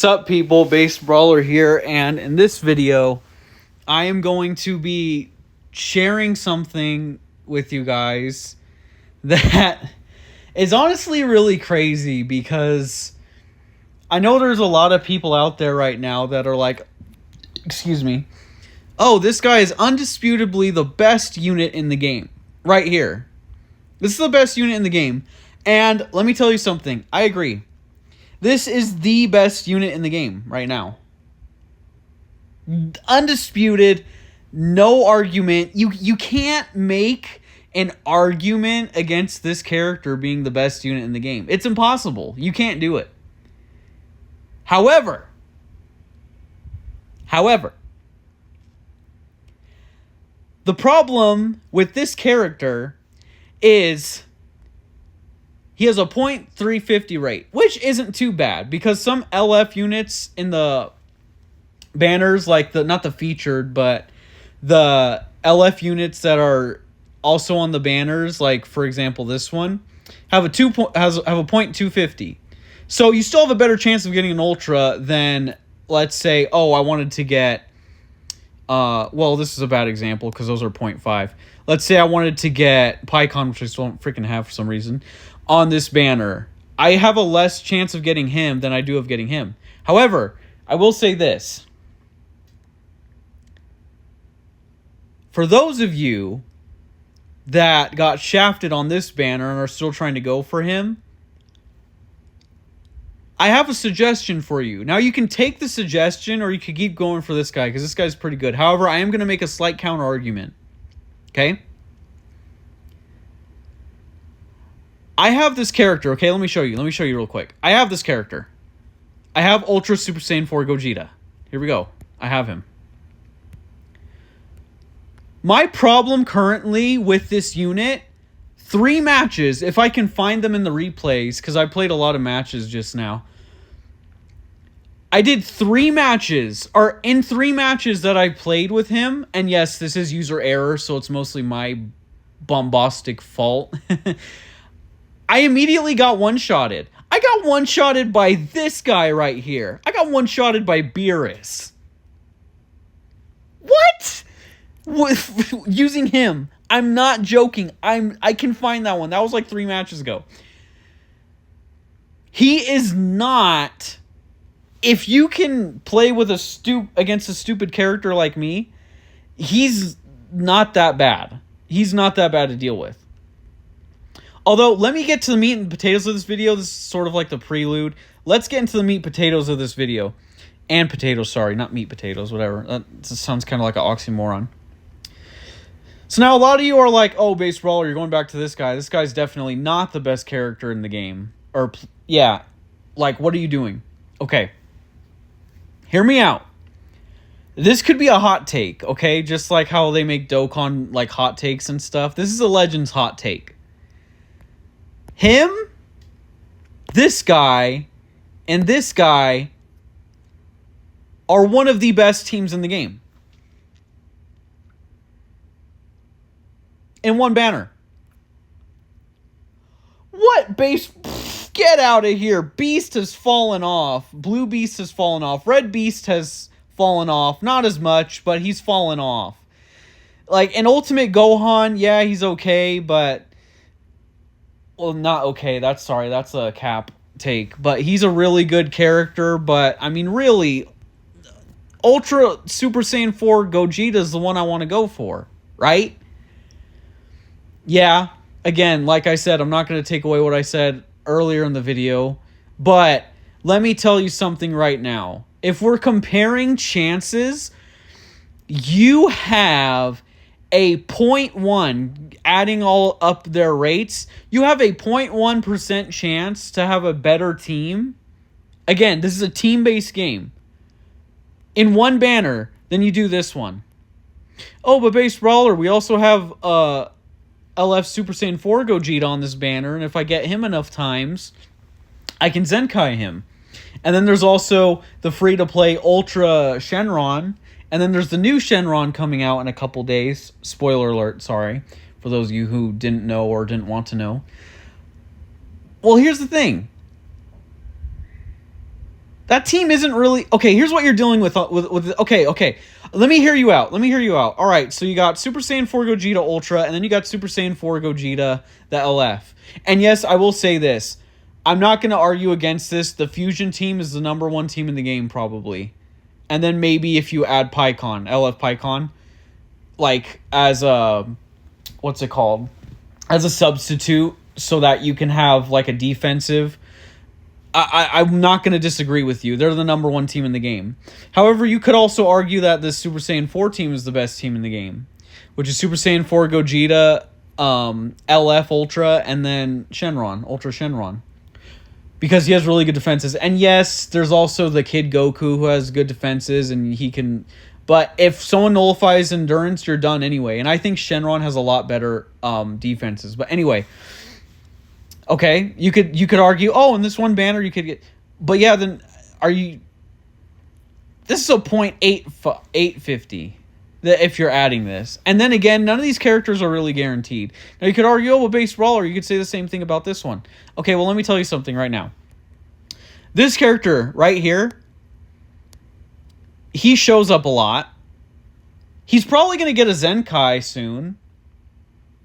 What's up, people? Base Brawler here, and in this video I am going to be sharing something with you guys that is honestly really crazy, because I know there's a lot of people out there right now that are like, excuse me, oh, this guy is undisputably the best unit in the game right here. This is the best unit in the game. And let me tell you something, I agree. This is the best unit in the game right now. Undisputed, no argument. You can't make an argument against this character being the best unit in the game. It's impossible. You can't do it. However, the problem with this character is he has a .350 rate, which isn't too bad, because some LF units in the banners, like not the featured, but the LF units that are also on the banners, like for example this one, have a .250. So you still have a better chance of getting an ultra than, let's say, oh, I wanted to get well, this is a bad example because those are .5. Let's say I wanted to get PyCon, which I still don't freaking have for some reason, on this banner. I have a less chance of getting him than I do of getting him. However, I will say this. For those of you that got shafted on this banner and are still trying to go for him, I have a suggestion for you. Now, you can take the suggestion or you could keep going for this guy, because this guy's pretty good. However, I am going to make a slight counter argument. Okay? I have this character. Okay, let me show you. Let me show you real quick. I have this character. I have Ultra Super Saiyan 4 Gogeta. Here we go. I have him. My problem currently with this unit, 3 matches, if I can find them in the replays, because I played a lot of matches just now. I did 3 matches, or in 3 matches that I played with him, and yes, this is user error, so it's mostly my bombastic fault. I immediately got one-shotted. I got one-shotted by this guy right here. I got one-shotted by Beerus. What? Using him. I'm not joking. I can find that one. That was like 3 matches ago. He is not... If you can play with against a stupid character like me, he's not that bad. He's not that bad to deal with. Although, let me get to the meat and potatoes of this video. This is sort of like the prelude. Let's get into the meat and potatoes of this video. And potatoes, sorry. Not meat potatoes, whatever. That sounds kind of like an oxymoron. So now a lot of you are like, oh, Base Brawler, you're going back to this guy. This guy's definitely not the best character in the game. Or, yeah. Like, what are you doing? Okay. Hear me out. This could be a hot take, okay? Just like how they make Dokkan, like, hot takes and stuff. This is a Legends hot take. Him, this guy, and this guy are one of the best teams in the game. In one banner. What base? Pfft, get out of here. Beast has fallen off. Blue Beast has fallen off. Red Beast has fallen off. Not as much, but he's fallen off. Like, an Ultimate Gohan, yeah, he's okay, but... Well, not okay. That's a cap take. But he's a really good character. But, I mean, really, Ultra Super Saiyan 4 Gogeta is the one I want to go for, right? Yeah, again, like I said, I'm not going to take away what I said earlier in the video. But let me tell you something right now. If we're comparing chances, you have a 0.1, adding all up their rates, you have a 0.1% chance to have a better team. Again, this is a team-based game. In one banner, than you do this one. Oh, but Base Brawler, we also have LF Super Saiyan 4 Gogeta on this banner, and if I get him enough times, I can Zenkai him. And then there's also the free-to-play Ultra Shenron. And then there's the new Shenron coming out in a couple days. Spoiler alert, sorry. For those of you who didn't know or didn't want to know. Well, here's the thing. That team isn't really okay. Here's what you're dealing with. Okay. Let me hear you out. All right, so you got Super Saiyan 4 Gogeta Ultra, and then you got Super Saiyan 4 Gogeta the LF. And yes, I will say this. I'm not going to argue against this. The Fusion team is the number 1 team in the game, probably. And then maybe if you add Pikkon, LF Pikkon, like as a, what's it called? As a substitute, so that you can have like a defensive. I'm not going to disagree with you. They're the number 1 team in the game. However, you could also argue that this Super Saiyan 4 team is the best team in the game, which is Super Saiyan 4 Gogeta, LF Ultra, and then Shenron, Ultra Shenron. Because he has really good defenses. And yes, there's also the Kid Goku who has good defenses, and he can... But if someone nullifies Endurance, you're done anyway. And I think Shenron has a lot better defenses. But anyway... Okay, you could argue, oh, in this one banner you could get... But yeah, then are you... This is a 850 if you're adding this. And then again, none of these characters are really guaranteed. Now you could argue, oh, a base brawler, you could say the same thing about this one. Okay, well, let me tell you something right now. This character right here, he shows up a lot. He's probably going to get a Zenkai soon.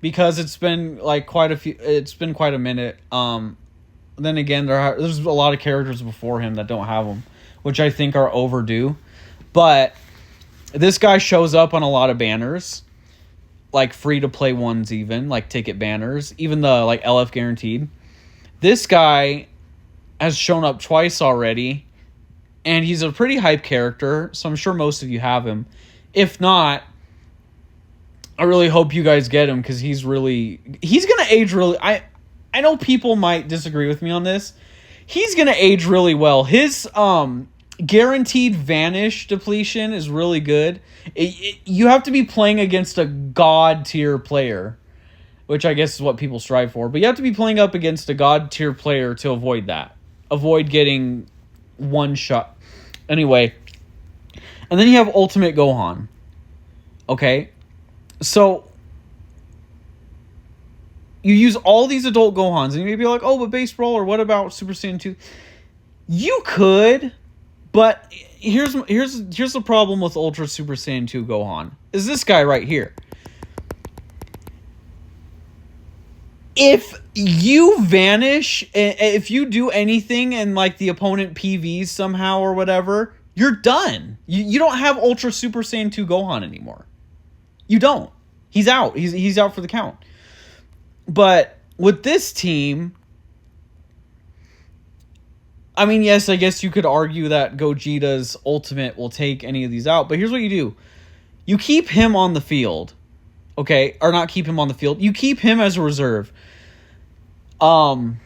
Because it's been like quite a minute. Then again, there's a lot of characters before him that don't have them, which I think are overdue. But this guy shows up on a lot of banners, like free to play ones, even like ticket banners, even the like LF guaranteed. This guy has shown up twice already, and he's a pretty hype character. So I'm sure most of you have him. If not, I really hope you guys get him because he's going to age really... I know people might disagree with me on this. He's going to age really well. His guaranteed vanish depletion is really good. You have to be playing against a god tier player, which I guess is what people strive for. But you have to be playing up against a god tier player to avoid that. Avoid getting one shot. Anyway. And then you have Ultimate Gohan. Okay? So, you use all these adult Gohans, and you may be like, oh, but base brawler, what about Super Saiyan 2? You could, but here's the problem with Ultra Super Saiyan 2 Gohan, is this guy right here. If you vanish, if you do anything and like the opponent PVs somehow or whatever, you're done. You don't have Ultra Super Saiyan 2 Gohan anymore. You don't. He's out. He's out for the count. But with this team, I mean, yes, I guess you could argue that Gogeta's ultimate will take any of these out. But here's what you do. You keep him on the field. Okay? Or not keep him on the field. You keep him as a reserve. Ultra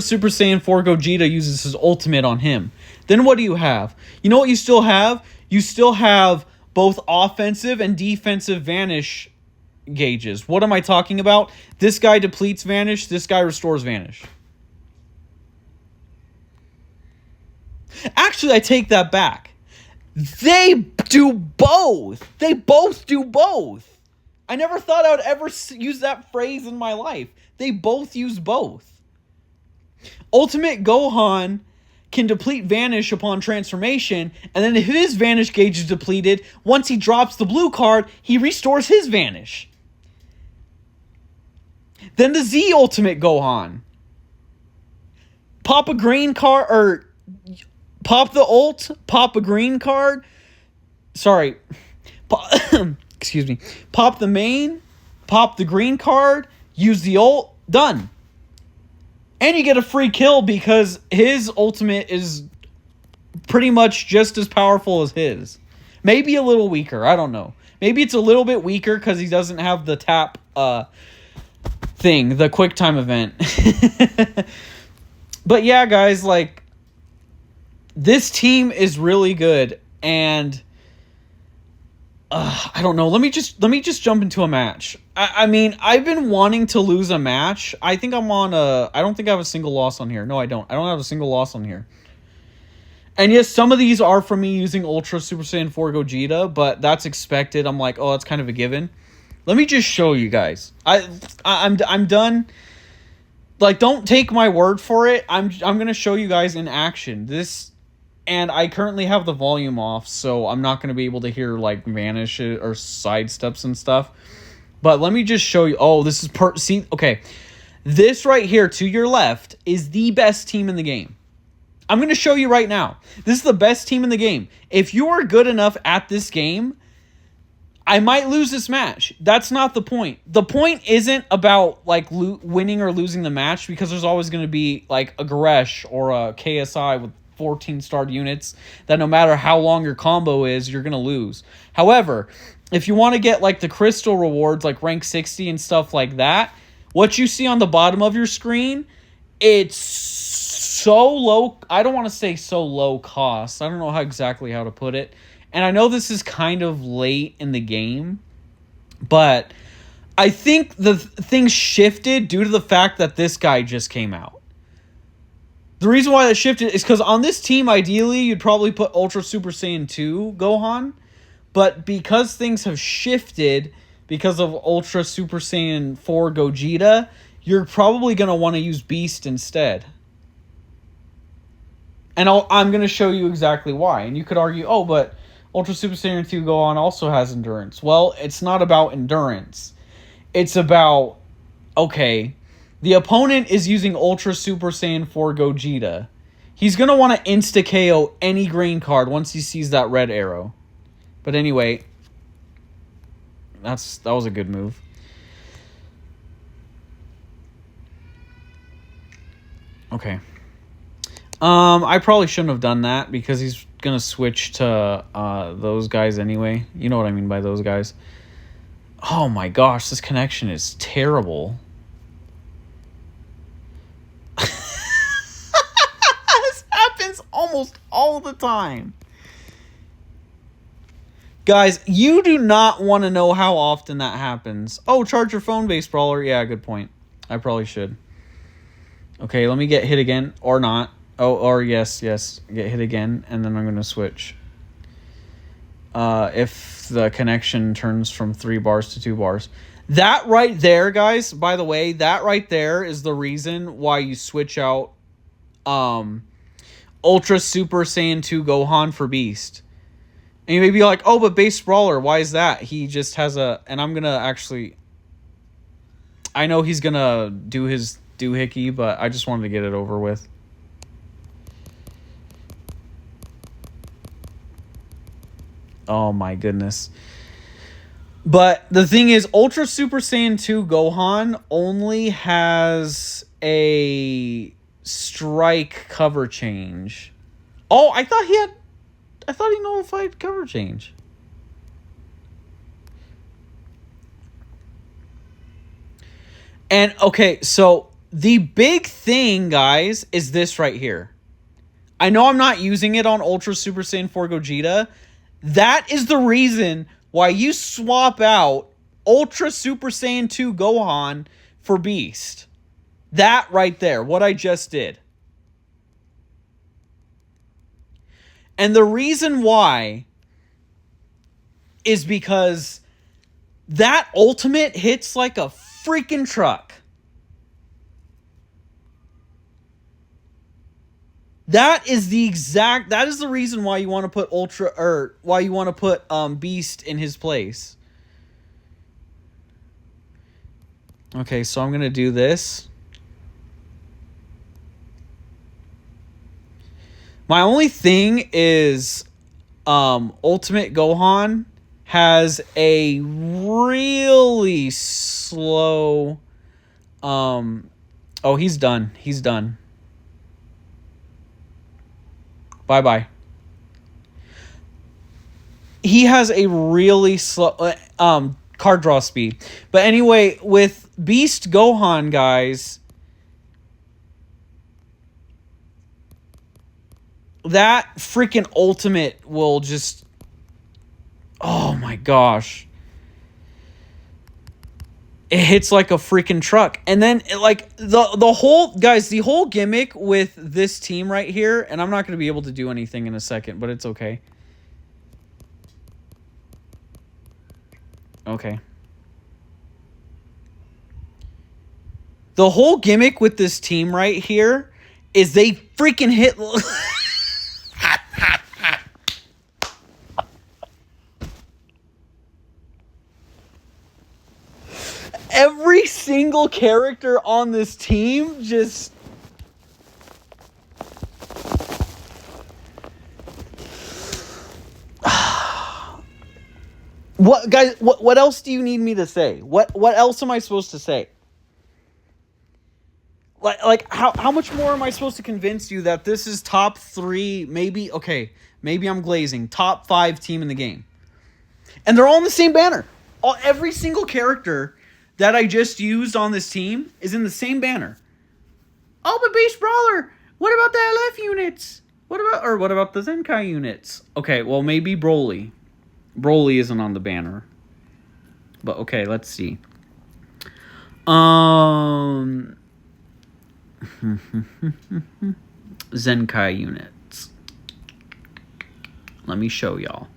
Super Saiyan 4 Gogeta uses his ultimate on him. Then what do you have? You know what you still have? You still have both offensive and defensive vanish gauges. What am I talking about? This guy depletes vanish. This guy restores vanish. Actually, I take that back. They do both. They both do both. I never thought I would ever use that phrase in my life. They both use both. Ultimate Gohan can deplete vanish upon transformation, and then if his vanish gauge is depleted, once he drops the blue card, he restores his vanish. Then the Z Ultimate Gohan. Pop a green card, or pop the ult, pop a green card. Sorry. Excuse me. Pop the main, pop the green card, use the ult, done. And you get a free kill because his ultimate is pretty much just as powerful as his. Maybe a little weaker. I don't know. Maybe it's a little bit weaker because he doesn't have the tap thing, the quick time event. But yeah, guys, like, this team is really good, and I don't know. Let me just jump into a match. I mean, I've been wanting to lose a match. I think I'm on I don't think I have a single loss on here. No, I don't. I don't have a single loss on here. And yes, some of these are from me using Ultra Super Saiyan 4 Gogeta, but that's expected. I'm like, oh, that's kind of a given. Let me just show you guys. I'm done. Like, don't take my word for it. I'm going to show you guys in action. This, and I currently have the volume off, so I'm not going to be able to hear, like, vanish or sidesteps and stuff. But let me just show you. Oh, this is see, okay. This right here to your left is the best team in the game. I'm going to show you right now. This is the best team in the game. If you are good enough at this game, I might lose this match. That's not the point. The point isn't about like winning or losing the match, because there's always going to be like a Goresh or a KSI with 14 starred units that no matter how long your combo is, you're going to lose. However, if you want to get like the crystal rewards, like rank 60 and stuff like that, what you see on the bottom of your screen, it's so low. I don't want to say so low cost. I don't know exactly how to put it. And I know this is kind of late in the game, but I think the things shifted due to the fact that this guy just came out. The reason why that shifted is because on this team, ideally, you'd probably put Ultra Super Saiyan 2 Gohan. But because things have shifted because of Ultra Super Saiyan 4 Gogeta, you're probably going to want to use Beast instead. And I'm going to show you exactly why. And you could argue, oh, but Ultra Super Saiyan 2 Gohan also has endurance. Well, it's not about endurance. It's about, okay, the opponent is using Ultra Super Saiyan 4 Gogeta. He's going to want to insta-KO any green card once he sees that red arrow. But anyway, that was a good move. Okay. I probably shouldn't have done that because he's gonna switch to those guys anyway. You know what I mean by those guys. Oh my gosh, this connection is terrible. This happens almost all the time. Guys, you do not want to know how often that happens. Oh, charge your phone-based brawler. Yeah, good point. I probably should. Okay, let me get hit again. Or not. Oh, or yes. Get hit again, and then I'm going to switch. If the connection turns from 3 bars to 2 bars. That right there, guys, by the way, that right there is the reason why you switch out Ultra Super Saiyan 2 Gohan for Beast. And you may be like, oh, but base brawler, why is that? He just has a... And I'm going to actually... I know he's going to do his doohickey, but I just wanted to get it over with. Oh my goodness. But the thing is, Ultra Super Saiyan 2 Gohan only has a strike cover change. Oh, I thought he nullified cover change. And, okay, so the big thing, guys, is this right here. I know I'm not using it on Ultra Super Saiyan 4 Gogeta. That is the reason why you swap out Ultra Super Saiyan 2 Gohan for Beast. That right there, what I just did. And the reason why is because that ultimate hits like a freaking truck. That is the reason why you want to put Beast in his place. Okay, so I'm going to do this. My only thing is Ultimate Gohan has a really slow oh, he's done. He's done. Bye-bye. He has a really slow card draw speed. But anyway, with Beast Gohan, guys, that freaking ultimate will just... Oh my gosh. It hits like a freaking truck. And then, like, the whole gimmick with this team right here, and I'm not going to be able to do anything in a second, but it's okay. Okay. The whole gimmick with this team right here is they freaking hit... Every single character on this team just... What, guys, what else do you need me to say? What else am I supposed to say? Like how much more am I supposed to convince you that this is top 3, maybe I'm glazing, top 5 team in the game? And they're all on the same banner. Every single character that I just used on this team is in the same banner. Oh, but Base Brawler, what about the LF units? What about the Zenkai units? Okay, well, maybe Broly. Broly isn't on the banner. But okay, let's see. Zenkai units. Let me show y'all.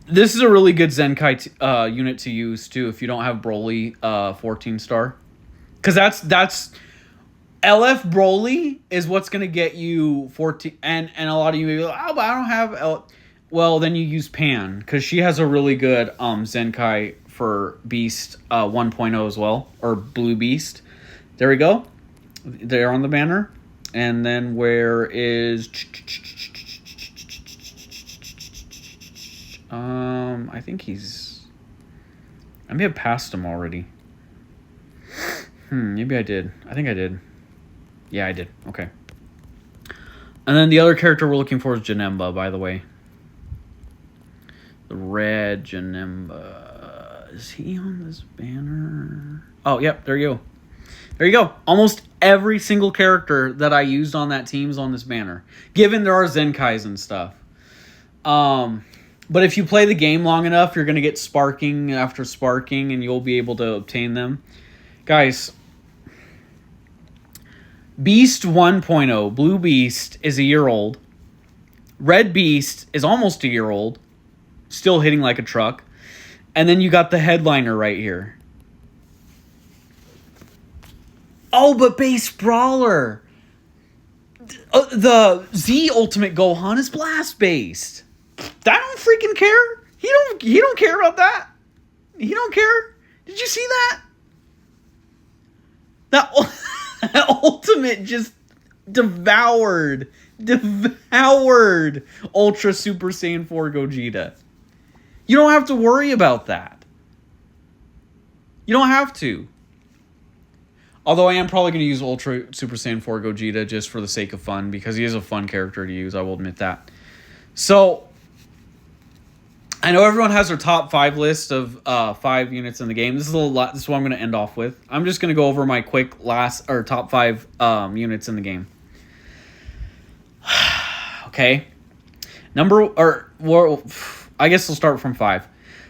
This is a really good Zenkai unit to use too if you don't have Broly 14-star. Cuz that's LF Broly is what's going to get you 14, and a lot of you may be like, "Oh, but I don't have well, then you use Pan cuz she has a really good Zenkai for Beast 1.0 as well, or Blue Beast. There we go. They're on the banner. And then where is I think I may have passed him already. Maybe I did. I think I did. Yeah, I did. Okay. And then the other character we're looking for is Janemba, by the way. The red Janemba. Is he on this banner? Oh, yep, there you go. There you go. Almost every single character that I used on that team is on this banner. Given there are Zenkais and stuff. But if you play the game long enough, you're going to get sparking after sparking, and you'll be able to obtain them. Guys, Beast 1.0, Blue Beast, is a year old. Red Beast is almost a year old. Still hitting like a truck. And then you got the headliner right here. Oh, but Base Brawler. The Z Ultimate Gohan is blast based. I don't freaking care. He don't care about that. He don't care. Did you see that? That Ultimate just devoured Ultra Super Saiyan 4 Gogeta. You don't have to worry about that. You don't have to. Although I am probably going to use Ultra Super Saiyan 4 Gogeta just for the sake of fun, because he is a fun character to use, I will admit that. So, I know everyone has their top 5 list of 5 units in the game. This is this is what I'm going to end off with. I'm just going to go over my quick top 5 units in the game. Okay. I guess we'll start from 5.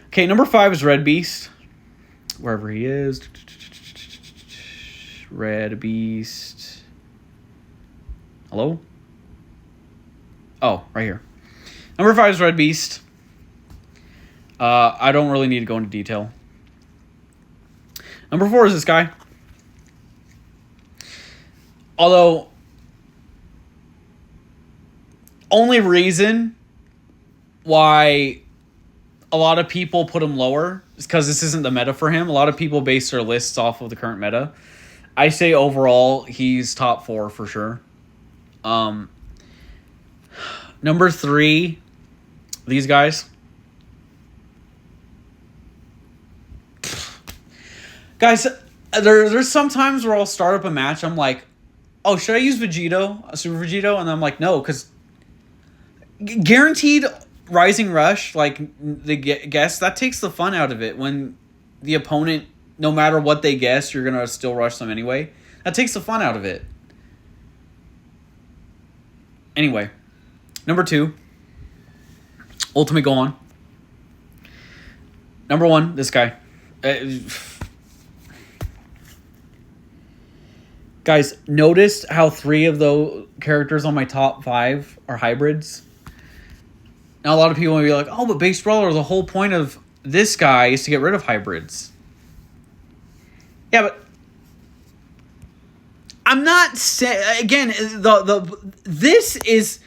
Okay, number 5 is Red Beast. Wherever he is. Red Beast. Hello? Oh, right here. Number 5 is Red Beast. I don't really need to go into detail. Number 4 is this guy. Although, only reason why a lot of people put him lower is because this isn't the meta for him. A lot of people base their lists off of the current meta. I say overall, he's top 4 for sure. Number 3, these guys. Guys, there's some times where I'll start up a match, I'm like, oh, should I use Vegito, Super Vegito? And I'm like, no, because guaranteed Rising Rush, like the guess, that takes the fun out of it. When the opponent, no matter what they guess, you're going to still rush them anyway. That takes the fun out of it. Anyway, number 2, Ultimate Gohan. Number 1, this guy. Guys, notice how 3 of the characters on my top 5 are hybrids? Now, a lot of people may be like, oh, but Base Brawler, the whole point of this guy is to get rid of hybrids. Yeah, but I'm not saying again. This is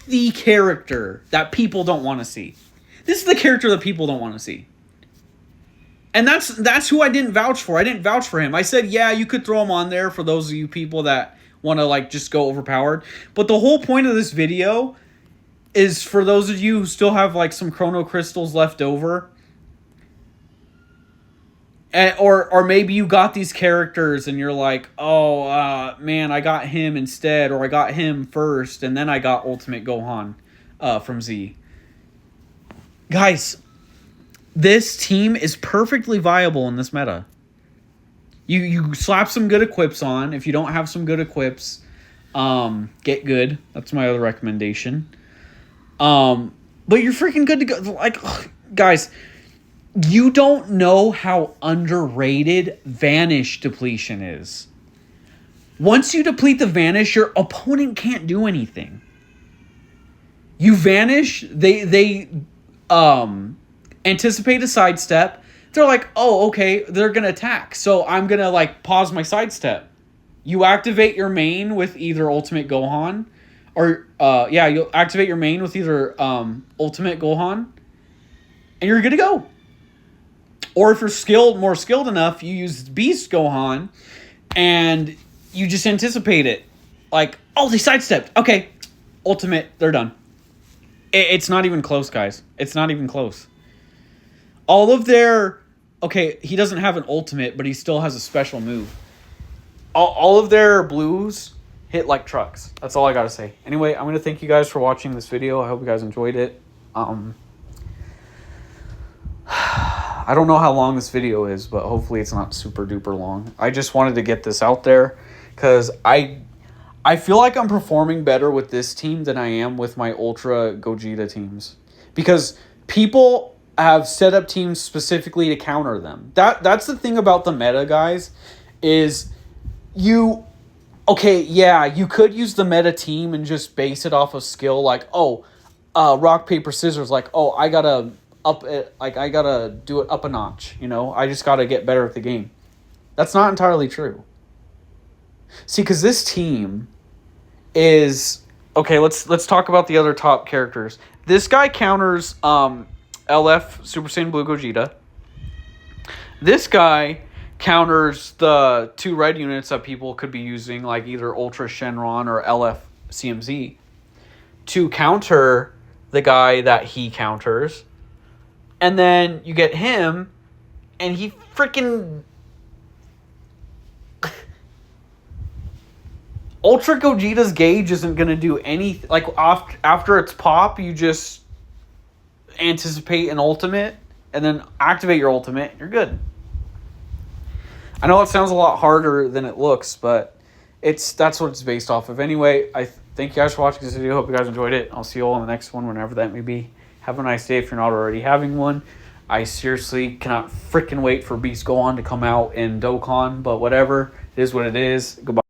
the character that people don't want to see. This is the character that people don't want to see. And that's who I didn't vouch for. I didn't vouch for him. I said, yeah, you could throw him on there for those of you people that want to like just go overpowered. But the whole point of this video is for those of you who still have like some chrono crystals left over. Or maybe you got these characters and you're like, oh, man, I got him instead. Or I got him first and then I got Ultimate Gohan from Z. Guys, this team is perfectly viable in this meta. You slap some good equips on. If you don't have some good equips, get good. That's my other recommendation. But you're freaking good to go. Like, guys, you don't know how underrated Vanish depletion is. Once you deplete the Vanish, your opponent can't do anything. You Vanish, they anticipate a sidestep. They're like, oh, okay, they're going to attack. So I'm going to like pause my sidestep. You activate your main with either Ultimate Gohan or, you'll activate your main with either Ultimate Gohan and you're good to go. Or if you're more skilled enough, you use Beast Gohan and you just anticipate it. Like, oh, they sidestepped. Okay, Ultimate, they're done. It's not even close, guys. It's not even close. All of their... Okay, he doesn't have an ultimate, but he still has a special move. All of their blues hit like trucks. That's all I gotta say. Anyway, I'm gonna thank you guys for watching this video. I hope you guys enjoyed it. I don't know how long this video is, but hopefully it's not super duper long. I just wanted to get this out there because I feel like I'm performing better with this team than I am with my Ultra Gogeta teams. Because people have set up teams specifically to counter them. That's the thing about the meta, guys, is you could use the meta team and just base it off of skill, like, rock, paper, scissors, like, I gotta do it up a notch, I just gotta get better at the game. That's not entirely true. See, because this team is... Okay, let's talk about the other top characters. This guy counters LF Super Saiyan Blue Gogeta. This guy counters the 2 red units that people could be using, like either Ultra Shenron or LF CMZ, to counter the guy that he counters. And then you get him, and he freaking... Ultra Gogeta's gauge isn't going to do anything. Like, after its pop, you just anticipate an ultimate, and then activate your ultimate, and you're good. I know it sounds a lot harder than it looks, but that's what it's based off of. Anyway, I thank you guys for watching this video. Hope you guys enjoyed it. I'll see you all in the next one, whenever that may be. Have a nice day if you're not already having one. I seriously cannot freaking wait for Beast Gohan to come out in Dokkan, but whatever. It is what it is. Goodbye.